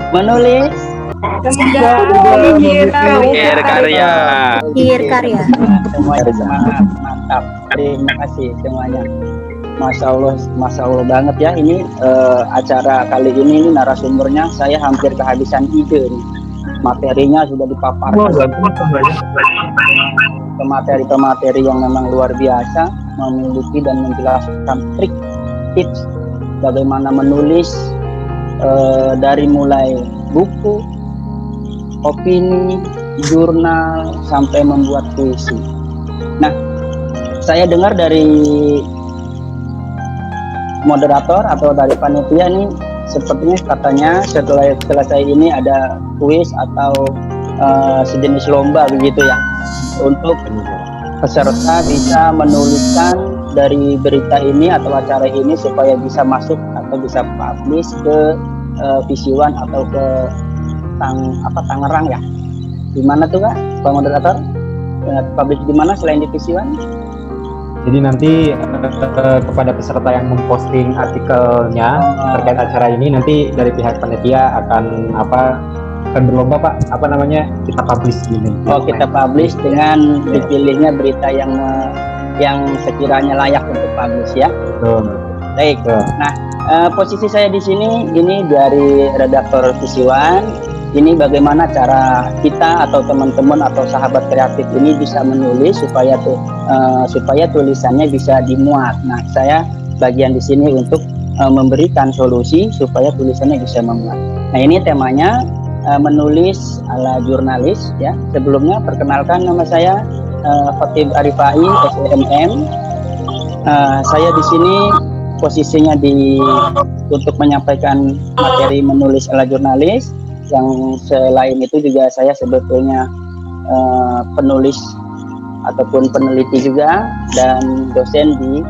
menulis Akhir karya. Akhir karya. semuanya semangat, mantap. Terima kasih semuanya. Masya Allah banget ya ini acara kali ini narasumbernya saya hampir kehabisan ide nih. Materinya sudah dipaparkan ke materi-materi yang memang luar biasa, memiliki dan menjelaskan trik tips bagaimana menulis dari mulai buku, opini, jurnal sampai membuat puisi. Nah, saya dengar dari moderator atau dari panitia nih sepertinya katanya setelah selesai ini ada kuis atau sejenis lomba begitu ya untuk peserta bisa menuliskan dari berita ini atau acara ini supaya bisa masuk atau bisa publish ke Visiwan atau ke Tangerang ya. Di mana tuh Kak, Pak Moderator? Publish di mana selain di Visiwan? Jadi nanti kepada peserta yang memposting artikelnya terkait acara ini, nanti dari pihak panitia akan berlomba Pak, kita publish ini. Oh, kita publish dengan dipilihnya berita yang sekiranya layak untuk publish ya. Betul. Baik. Betul. Nah, posisi saya di sini ini dari redaktor Visiwan. Ini bagaimana cara kita atau teman-teman atau sahabat kreatif ini bisa menulis supaya tulisannya bisa dimuat. Nah, saya bagian di sini untuk memberikan solusi supaya tulisannya bisa memuat. Nah, ini temanya menulis ala jurnalis ya. Sebelumnya perkenalkan nama saya Khatib Arifai SMM. Saya di sini posisinya untuk menyampaikan materi menulis ala jurnalis. Yang selain itu juga saya sebetulnya penulis ataupun peneliti juga dan dosen di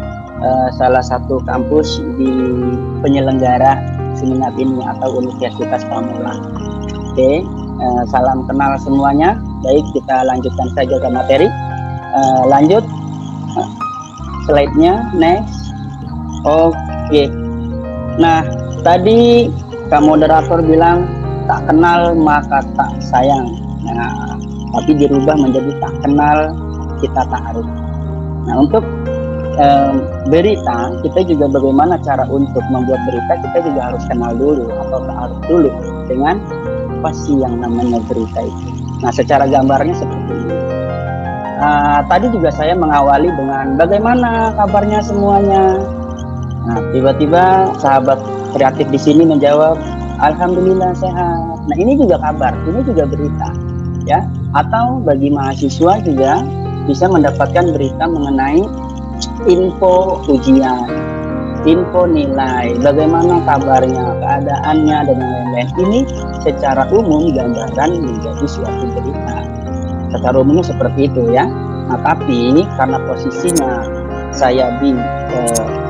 salah satu kampus di penyelenggara seminar ini atau Universitas Pamulang. Oke, salam kenal semuanya. Baik, kita lanjutkan saja ke materi. Lanjut slide-nya, next. Oke. Nah, tadi Kak Moderator bilang tak kenal maka tak sayang. Nah, tapi dirubah menjadi tak kenal kita tak harus. Nah, untuk berita, kita juga bagaimana cara untuk membuat berita, kita juga harus kenal dulu atau taaruf dulu dengan apa sih yang namanya berita itu. Nah, secara gambarnya seperti ini. Tadi juga saya mengawali dengan bagaimana kabarnya semuanya. Nah, tiba-tiba sahabat kreatif di sini menjawab, alhamdulillah sehat. Nah, ini juga kabar, ini juga berita, ya. Atau bagi mahasiswa juga bisa mendapatkan berita mengenai info ujian, info nilai, bagaimana kabarnya, keadaannya dan lain-lain. Ini secara umum gambaran menjadi suatu berita. Secara umumnya seperti itu ya. Nah, tapi karena posisinya saya di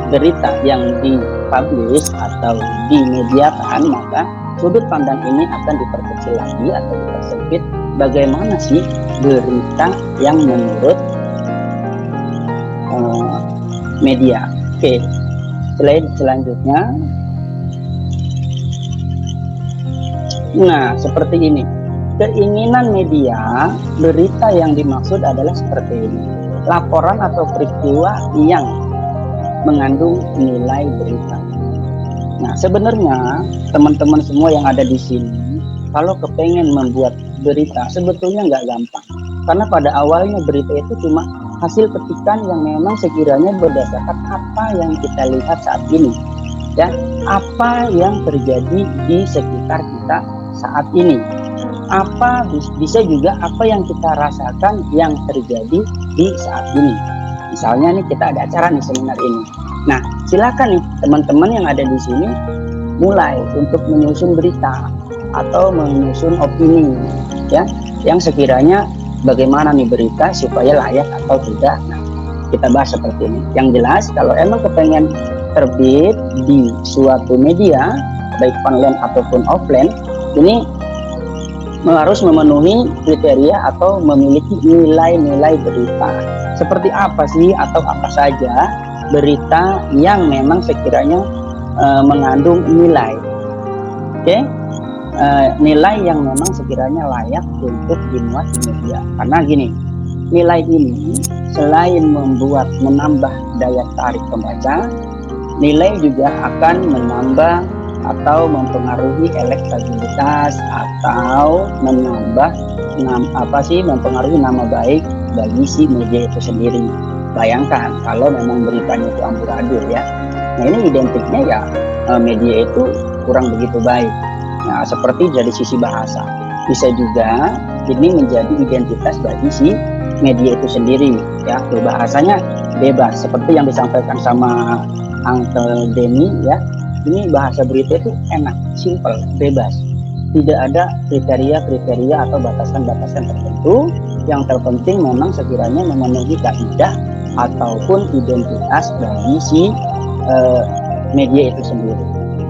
berita yang dipublish atau dimediakan, maka sudut pandang ini akan diperkecil lagi atau dipersempit. Bagaimana sih berita yang menurut media? Oke, slide selanjutnya. Nah, seperti ini. Keinginan media, berita yang dimaksud adalah seperti ini. Laporan atau peristiwa yang mengandung nilai berita. Nah, sebenarnya teman-teman semua yang ada di sini, kalau kepengen membuat berita, sebetulnya nggak gampang. Karena pada awalnya berita itu cuma hasil petikan yang memang sekiranya berdasarkan apa yang kita lihat saat ini. Ya, apa yang terjadi di sekitar kita saat ini. Apa bisa juga apa yang kita rasakan yang terjadi di saat ini. Misalnya nih kita ada acara nih seminar ini. Nah, silakan nih teman-teman yang ada di sini mulai untuk menyusun berita atau menyusun opini ya, yang sekiranya bagaimana nih berita supaya layak atau tidak. Nah, kita bahas seperti ini. Yang jelas kalau emang kepengen terbit di suatu media baik online ataupun offline, ini harus memenuhi kriteria atau memiliki nilai-nilai berita. Seperti apa sih atau apa saja berita yang memang sekiranya mengandung nilai. Oke? nilai yang memang sekiranya layak untuk dimuat di media. Karena gini, nilai ini selain menambah daya tarik pembaca, nilai juga akan menambah atau mempengaruhi elektabilitas atau mempengaruhi nama baik bagi si media itu sendiri. Bayangkan kalau memang beritanya itu amburadul ya. Nah ini identiknya ya media itu kurang begitu baik. Nah seperti dari sisi bahasa, bisa juga ini menjadi identitas bagi si media itu sendiri ya. Bahasanya bebas seperti yang disampaikan sama Uncle Denny ya. Ini bahasa berita itu enak, simple, bebas. Tidak ada kriteria-kriteria atau batasan-batasan tertentu. Yang terpenting memang sekiranya memenuhi kaidah ataupun identitas bagi si media itu sendiri.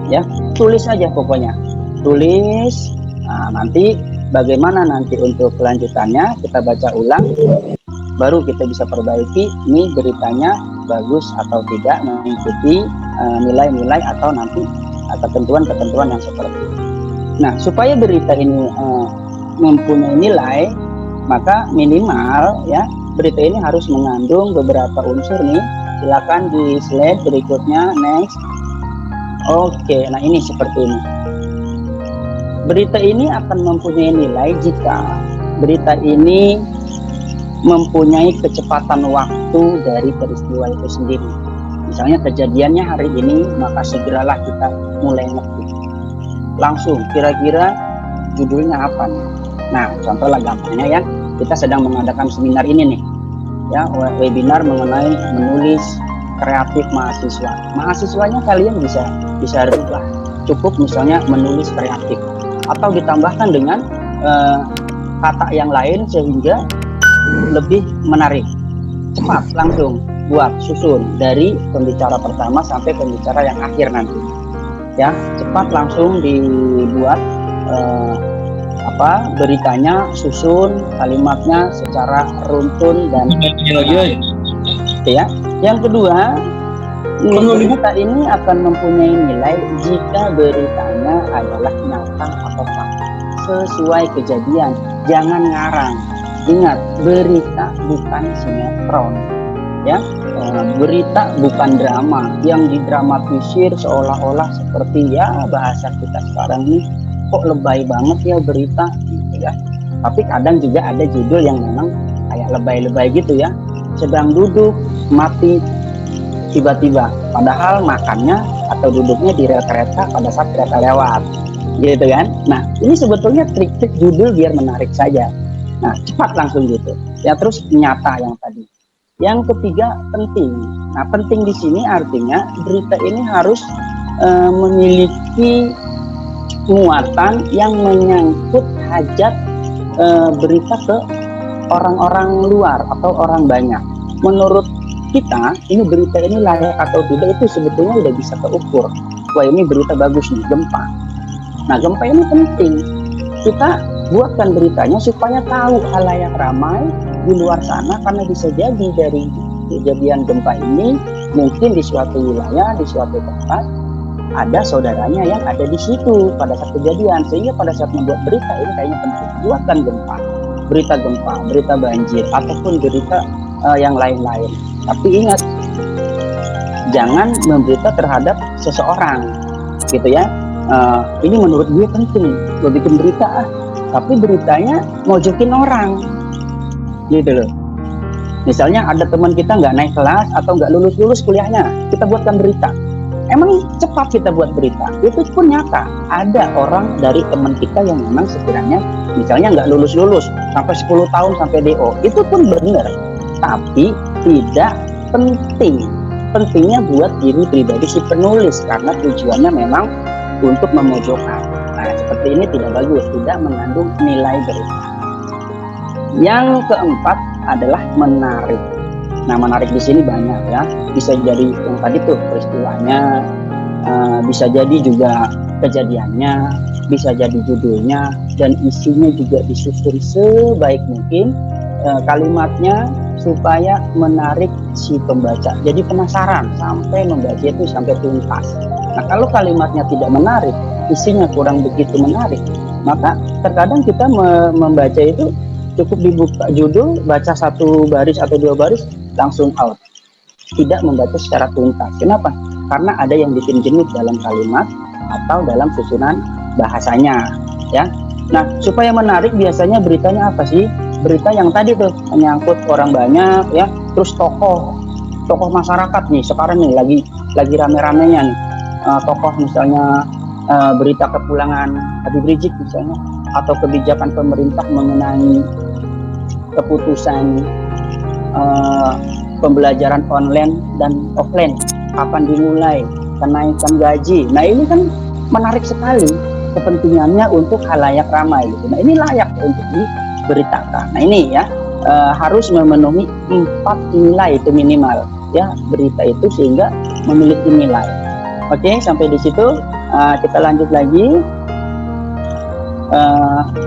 Ya, tulis saja pokoknya. Tulis. Nah, nanti bagaimana nanti untuk kelanjutannya kita baca ulang, baru kita bisa perbaiki ini beritanya bagus atau tidak mengikuti nilai-nilai atau nanti ketentuan-ketentuan yang seperti itu. Nah, supaya berita ini mempunyai nilai, maka minimal ya berita ini harus mengandung beberapa unsur nih. Silakan di slide berikutnya, next. Oke, nah ini seperti ini. Berita ini akan mempunyai nilai jika berita ini mempunyai kecepatan waktu dari peristiwa itu sendiri. Misalnya kejadiannya hari ini, maka segeralah kita mulai ngetik. Langsung, kira-kira judulnya apa nih? Nah, contohlah gampangnya ya, kita sedang mengadakan seminar ini nih, ya webinar mengenai menulis kreatif mahasiswa. Mahasiswanya kalian bisa rubah, cukup misalnya menulis kreatif, atau ditambahkan dengan kata yang lain sehingga lebih menarik. Cepat, langsung buat susun dari pembicara pertama sampai pembicara yang akhir nanti. Ya, cepat langsung dibuat beritanya, susun kalimatnya secara runtun dan ya. Yang kedua, berita ini akan mempunyai nilai jika beritanya adalah nyata atau fakta sesuai kejadian. Jangan ngarang. Ingat, berita bukan sinetron. Ya, berita bukan drama yang didramatisir seolah-olah seperti ya bahasa kita sekarang ini kok lebay banget ya berita gitu ya. Tapi kadang juga ada judul yang memang kayak lebay-lebay gitu ya. Sedang duduk mati tiba-tiba, padahal makannya atau duduknya di rel kereta pada saat kereta lewat, gitu kan. Nah, ini sebetulnya trik-trik judul biar menarik saja. Nah, cepat langsung gitu. Ya, terus nyata yang tadi. Yang ketiga, penting. Nah, penting di sini artinya berita ini harus memiliki muatan yang menyangkut hajat berita ke orang-orang luar atau orang banyak. Menurut kita, ini berita ini layak atau tidak itu sebetulnya udah bisa keukur. Wah, ini berita bagus nih, gempa. Nah, gempa ini penting. Kita buatkan beritanya supaya tahu halayak ramai di luar sana, karena bisa jadi dari kejadian gempa ini mungkin di suatu wilayah, di suatu tempat ada saudaranya yang ada di situ pada saat kejadian, sehingga pada saat membuat berita ini kayaknya penting. Buatkan gempa, berita banjir ataupun berita yang lain-lain. Tapi ingat, jangan memberita terhadap seseorang, gitu ya. Ini menurut gue penting, gue bikin berita tapi beritanya mojokin orang, gitu loh. Misalnya ada teman kita nggak naik kelas atau nggak lulus kuliahnya, kita buatkan berita. Emang cepat kita buat berita, itu pun nyata. Ada orang dari teman kita yang memang sekiranya misalnya nggak lulus sampai 10 tahun sampai DO, itu pun benar. Tapi tidak penting. Pentingnya buat diri pribadi si penulis, karena tujuannya memang untuk memojokkan. Nah, seperti ini tidak bagus, tidak mengandung nilai berita. Yang keempat adalah menarik. Nah, menarik di sini banyak ya. Bisa jadi yang tadi tuh peristiwanya, bisa jadi juga kejadiannya, bisa jadi judulnya, dan isinya juga disusun sebaik mungkin, kalimatnya supaya menarik si pembaca. Jadi penasaran sampai membaca itu sampai tuntas. Nah, kalau kalimatnya tidak menarik, isinya kurang begitu menarik, maka terkadang kita membaca itu cukup dibuka judul, baca 1 baris atau 2 baris, langsung out, tidak membaca secara tuntas. Kenapa? Karena ada yang bikin jenuh dalam kalimat atau dalam susunan bahasanya, ya. Nah, supaya menarik biasanya beritanya apa sih? Berita yang tadi tuh menyangkut orang banyak, ya, terus tokoh masyarakat nih sekarang nih lagi rame-ramenya nih, tokoh misalnya berita kepulangan Habib Rizik misalnya, atau kebijakan pemerintah mengenai keputusan pembelajaran online dan offline kapan dimulai, kenaikan gaji. Nah, ini kan menarik sekali kepentingannya untuk khalayak ramai gitu. Nah, ini layak untuk diberitakan. Nah, ini ya harus memenuhi 4 nilai itu minimal, ya, berita itu sehingga memiliki nilai. Oke, sampai di situ kita lanjut lagi.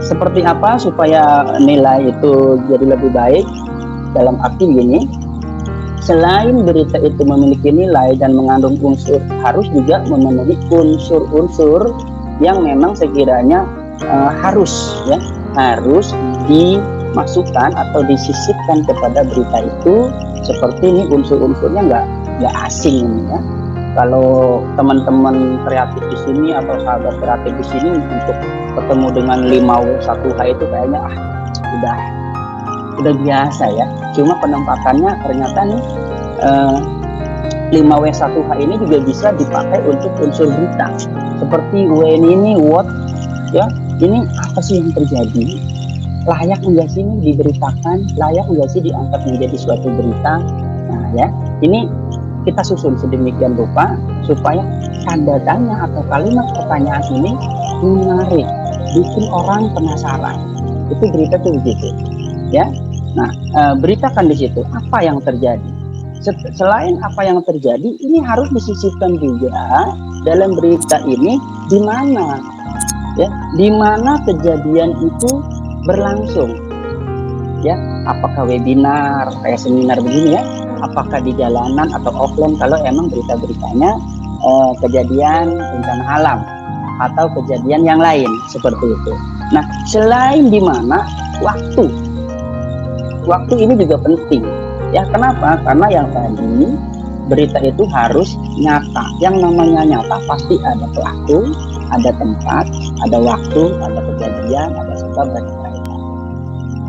Seperti apa supaya nilai itu jadi lebih baik? Dalam arti gini, selain berita itu memiliki nilai dan mengandung unsur, harus juga memenuhi unsur-unsur yang memang sekiranya harus dimasukkan atau disisipkan kepada berita itu. Seperti ini unsur-unsurnya nggak asing ya. Kalau teman-teman kreatif di sini atau sahabat kreatif di sini untuk ketemu dengan 5W1H itu kayaknya udah biasa ya. Cuma penempatannya ternyata nih 5W1H ini juga bisa dipakai untuk unsur berita. Seperti when ini what, ya, ini apa sih yang terjadi? Layak enggak sih ini diberitakan? Layak enggak sih diangkat menjadi suatu berita? Nah ya, ini kita susun sedemikian rupa supaya tanda tanya atau kalimat pertanyaan ini menarik, bikin orang penasaran. Itu berita tuh begitu, ya. Nah, beritakan di situ apa yang terjadi. Selain apa yang terjadi, ini harus disisipkan juga dalam berita ini di mana, ya, di mana kejadian itu berlangsung, ya. Apakah webinar, kayak seminar begini ya? Apakah di jalanan atau offline kalau emang berita-beritanya kejadian bencana alam atau kejadian yang lain seperti itu. Nah, selain di mana, waktu ini juga penting ya. Kenapa? Karena yang tadi berita itu harus nyata. Yang namanya nyata pasti ada pelaku, ada tempat, ada waktu, ada kejadian, ada sebab dan kaitan,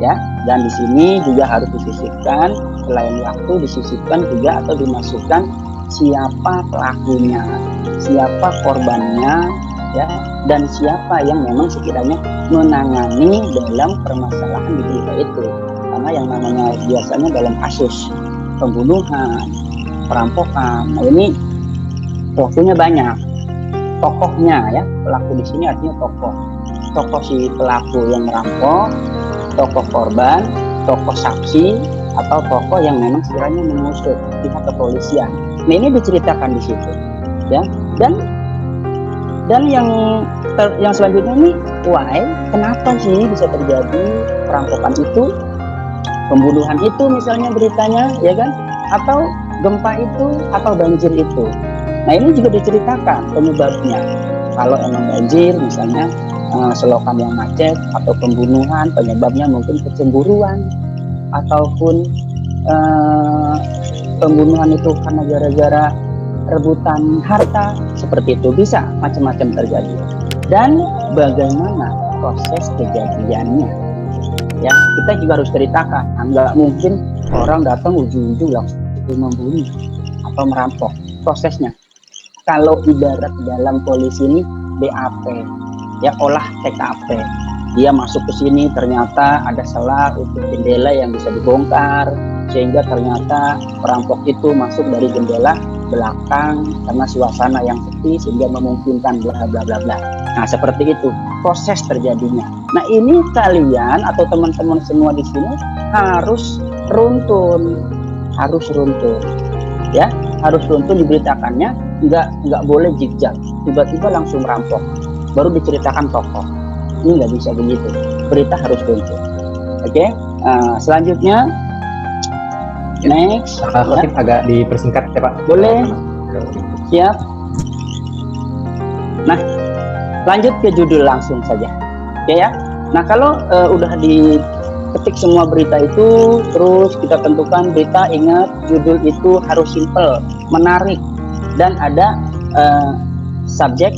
ya. Dan di sini juga harus disisipkan, selain waktu disisipkan juga atau dimasukkan siapa pelakunya, siapa korbannya, ya, dan siapa yang memang sekiranya menangani dalam permasalahan di berita itu. Karena yang namanya biasanya dalam kasus pembunuhan, perampokan, nah ini pelakunya banyak, tokohnya ya, pelaku di sini artinya tokoh si pelaku yang merampok, tokoh korban, tokoh saksi, atau tokoh yang memang sekiranya mengusut pihak kepolisian. Nah, ini diceritakan di situ, ya. Dan yang selanjutnya ini why, kenapa sih bisa terjadi perampokan itu, pembunuhan itu misalnya beritanya, ya kan? Atau gempa itu, atau banjir itu. Nah, ini juga diceritakan penyebabnya. Kalau emang banjir misalnya, selokan yang macet, atau pembunuhan penyebabnya mungkin kecemburuan, ataupun pembunuhan itu karena gara-gara rebutan harta, seperti itu, bisa macam-macam terjadi. Dan bagaimana proses kejadiannya, ya, kita juga harus ceritakan. Nggak mungkin orang datang ujung-ujung langsung membunuh atau merampok. Prosesnya, kalau ibarat dalam polisi ini BAP, ya, olah TKP. Dia masuk ke sini, ternyata ada celah untuk jendela yang bisa dibongkar, sehingga ternyata perampok itu masuk dari jendela belakang karena suasana yang sepi sehingga memungkinkan bla bla bla bla. Nah, seperti itu proses terjadinya. Nah, ini kalian atau teman-teman semua di sini harus runtun, ya, harus runtun diberitakannya. Nggak boleh zigzag, tiba-tiba langsung merampok baru diceritakan tokoh. Ini nggak bisa begitu, berita harus runtun. Oke, selanjutnya next, ya. Agak dipersingkat ya Pak. Boleh, siap. Nah, Lanjut ke judul langsung saja. Oke ya. Nah, kalau udah diketik semua berita itu, terus kita tentukan berita, ingat judul itu harus simple, menarik, dan ada subjek,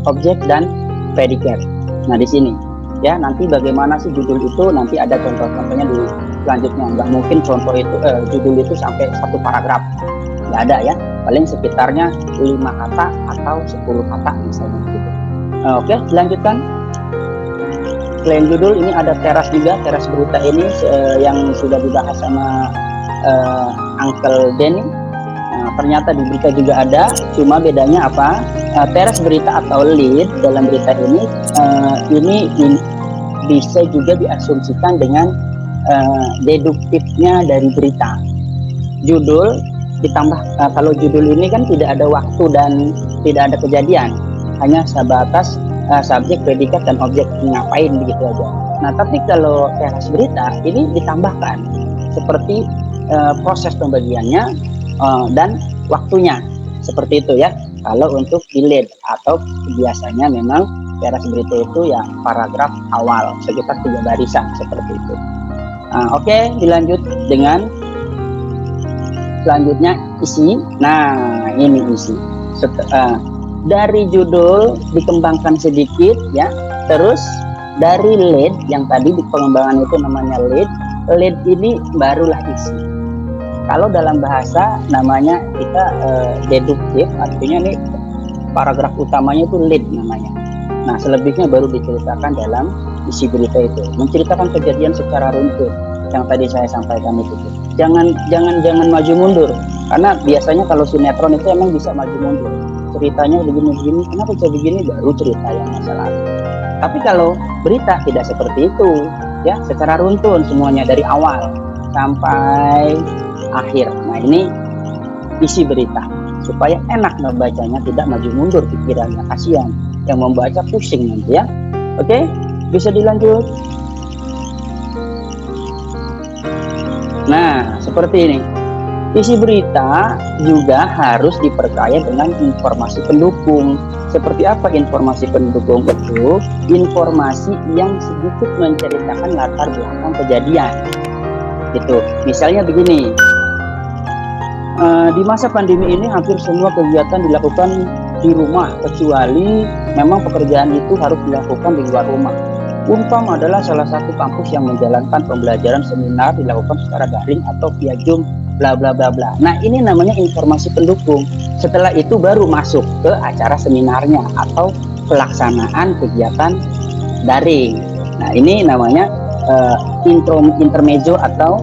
objek, dan predikat. Nah, di sini ya, nanti bagaimana sih judul itu, nanti ada contoh-contohnya di selanjutnya. Nggak mungkin contoh itu judul itu sampai 1 paragraf, nggak ada ya, paling sekitarnya 5 kata atau 10 kata misalnya gitu. Oke, dilanjutkan. Selain judul, ini ada teras juga. Teras berita ini yang sudah dibahas sama Uncle Denny. Ternyata di berita juga ada, cuma bedanya apa? Teras berita atau lead dalam berita ini bisa juga diasumsikan dengan deduktifnya dari berita. Judul ditambah, kalau judul ini kan tidak ada waktu dan tidak ada kejadian, hanya sebatas subjek, predikat, dan objek, ngapain begitu aja. Nah, tapi kalau teras berita ini ditambahkan seperti proses pembagiannya dan waktunya, seperti itu ya. Kalau untuk lead atau biasanya memang teras berita itu ya paragraf awal sekitar 3 barisan seperti itu. Oke, dilanjut dengan selanjutnya isi. Nah, ini isi. Dari judul dikembangkan sedikit ya, terus dari lead yang tadi di pengembangan itu namanya lead ini barulah isi. Kalau dalam bahasa namanya kita deduktif, artinya nih paragraf utamanya itu lead namanya. Nah, selebihnya baru diceritakan dalam isi berita itu, menceritakan kejadian secara runtut yang tadi saya sampaikan itu. Jangan maju mundur, karena biasanya kalau sinetron itu emang bisa maju mundur. Ceritanya begini-begini, kenapa bisa begini, baru cerita yang masa lalu. Tapi kalau berita tidak seperti itu, ya secara runtun semuanya dari awal sampai akhir. Nah, ini isi berita supaya enak membacanya, tidak maju mundur pikirannya, kasihan yang membaca pusing nanti ya. Oke, bisa dilanjut. Nah, seperti ini. Isi berita juga harus diperkaya dengan informasi pendukung. Seperti apa informasi pendukung itu? Informasi yang sedikit menceritakan latar belakang kejadian. Gitu. Misalnya begini. Di masa pandemi ini hampir semua kegiatan dilakukan di rumah, kecuali memang pekerjaan itu harus dilakukan di luar rumah. Unpam adalah salah satu kampus yang menjalankan pembelajaran seminar dilakukan secara daring atau via Zoom, bla bla bla bla. Nah, ini namanya informasi pendukung. Setelah itu baru masuk ke acara seminarnya atau pelaksanaan kegiatan daring. Nah, ini namanya intermezzo atau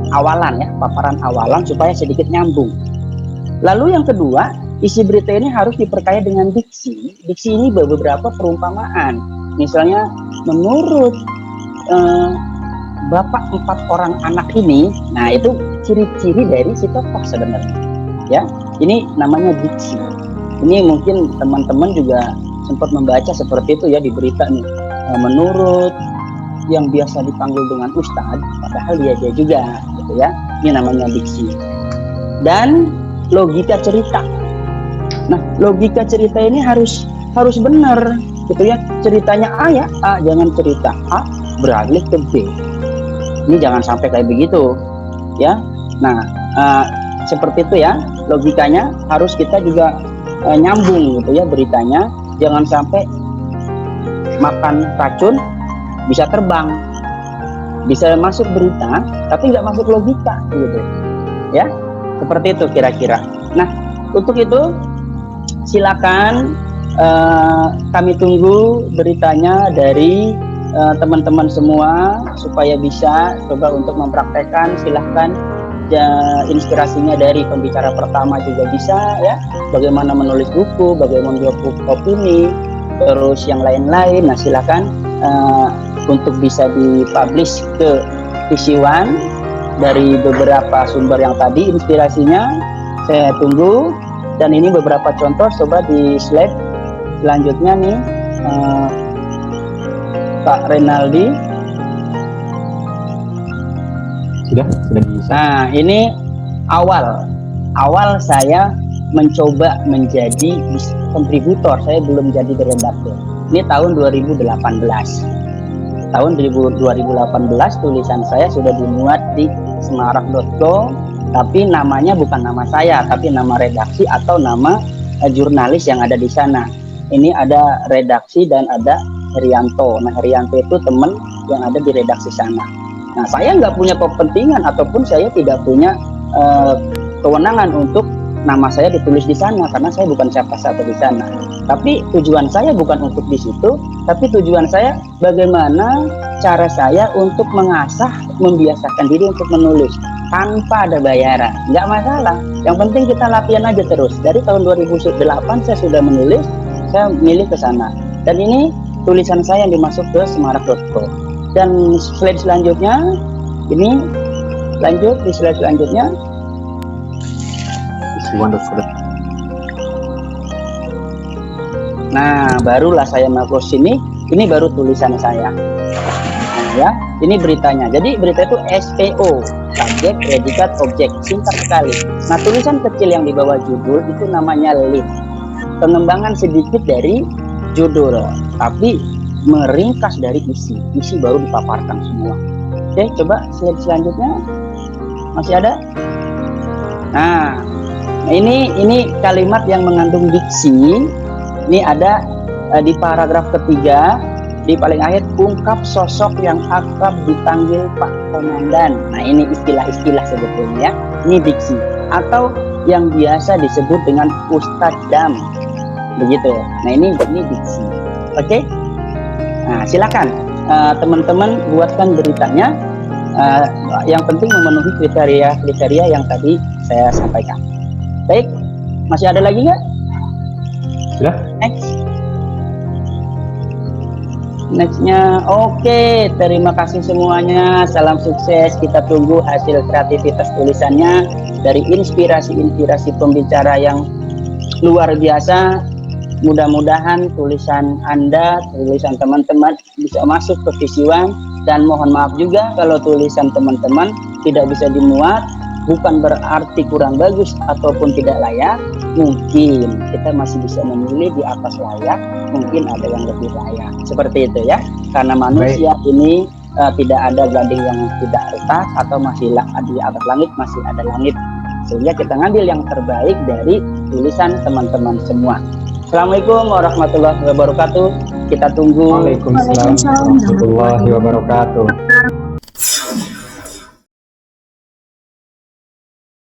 awalan ya, paparan awalan supaya sedikit nyambung. Lalu yang kedua, isi berita ini harus diperkaya dengan diksi. Diksi ini beberapa perumpamaan. Misalnya, menurut bapak 4 orang anak ini, nah itu ciri-ciri dari si tokoh sebenarnya. Ya, ini namanya diksi. Ini mungkin teman-teman juga sempat membaca seperti itu ya di berita nih. Menurut yang biasa dipanggil dengan ustadz, padahal dia juga, gitu ya. Ini namanya diksi. Dan logika cerita. Nah, logika cerita ini harus benar, gitu ya. Ceritanya A ya A, jangan cerita A beralih ke B. Ini jangan sampai kayak begitu, ya. Nah, seperti itu ya. Logikanya harus kita juga nyambung, gitu ya, beritanya. Jangan sampai makan racun bisa terbang, bisa masuk berita tapi nggak masuk logika, gitu ya. Seperti itu kira-kira. Nah, untuk itu silakan kami tunggu beritanya dari teman-teman semua supaya bisa coba untuk mempraktekkan. Silahkan inspirasinya dari pembicara pertama juga bisa ya, bagaimana menulis buku, bagaimana membuat opini, terus yang lain-lain. Nah, silakan untuk bisa dipublish ke PC1 dari beberapa sumber yang tadi inspirasinya saya tunggu. Dan ini beberapa contoh, coba di slide selanjutnya nih, Pak Renaldi. Sudah bisa. Nah, ini awal saya mencoba menjadi kontributor, saya belum jadi redaktor. Ini tahun 2018. Tahun 2018 tulisan saya sudah dimuat di semarak.co, tapi namanya bukan nama saya, tapi nama redaksi atau nama jurnalis yang ada di sana. Ini ada redaksi dan ada Herianto. Nah, Herianto itu teman yang ada di redaksi sana. Nah, saya nggak punya kepentingan ataupun saya tidak punya kewenangan untuk nama saya ditulis di sana karena saya bukan siapa-siapa di sana. Tapi tujuan saya bukan untuk di situ, tapi tujuan saya bagaimana cara saya untuk mengasah, membiasakan diri untuk menulis tanpa ada bayaran. Nggak masalah. Yang penting kita latihan aja terus. Dari tahun 2008 saya sudah menulis, saya milih ke sana. Dan ini tulisan saya yang dimasuk ke semarak.co. Dan slide selanjutnya, ini lanjut di slide selanjutnya. Nah, barulah saya masuk sini. Ini baru tulisan saya. Nah, ya, ini beritanya. Jadi berita itu SPO, subjek, predikat, objek, singkat sekali. Nah, tulisan kecil yang di bawah judul itu namanya lead. Pengembangan sedikit dari judul, tapi meringkas dari isi. Isi baru dipaparkan semua. Oke, coba slide selanjutnya. Masih ada? Nah, ini kalimat yang mengandung diksi. Ini ada di paragraf ketiga, di paling akhir, ungkap sosok yang akrab dipanggil Pak Komandan. Nah, ini istilah-istilah sebetulnya ya. Ini diksi atau yang biasa disebut dengan Ustadz Dam. Begitu. Nah, ini diksi. Oke? Nah, silakan teman-teman buatkan beritanya. Yang penting memenuhi kriteria yang tadi saya sampaikan. Baik, masih ada lagi nggak? Sudah. Nextnya, oke. Terima kasih semuanya. Salam sukses. Kita tunggu hasil kreativitas tulisannya dari inspirasi pembicara yang luar biasa. Mudah-mudahan tulisan Anda, tulisan teman-teman bisa masuk ke Visi One. Dan mohon maaf juga kalau tulisan teman-teman tidak bisa dimuat. Bukan berarti kurang bagus ataupun tidak layak. Mungkin kita masih bisa memilih di atas layak, mungkin ada yang lebih layak. Seperti itu ya. Karena manusia ini tidak ada gading yang tidak retak atau masih di atas langit masih ada langit. Sehingga kita ngambil yang terbaik dari tulisan teman-teman semua. Assalamualaikum warahmatullahi wabarakatuh. Kita tunggu. Waalaikumsalam warahmatullahi wabarakatuh.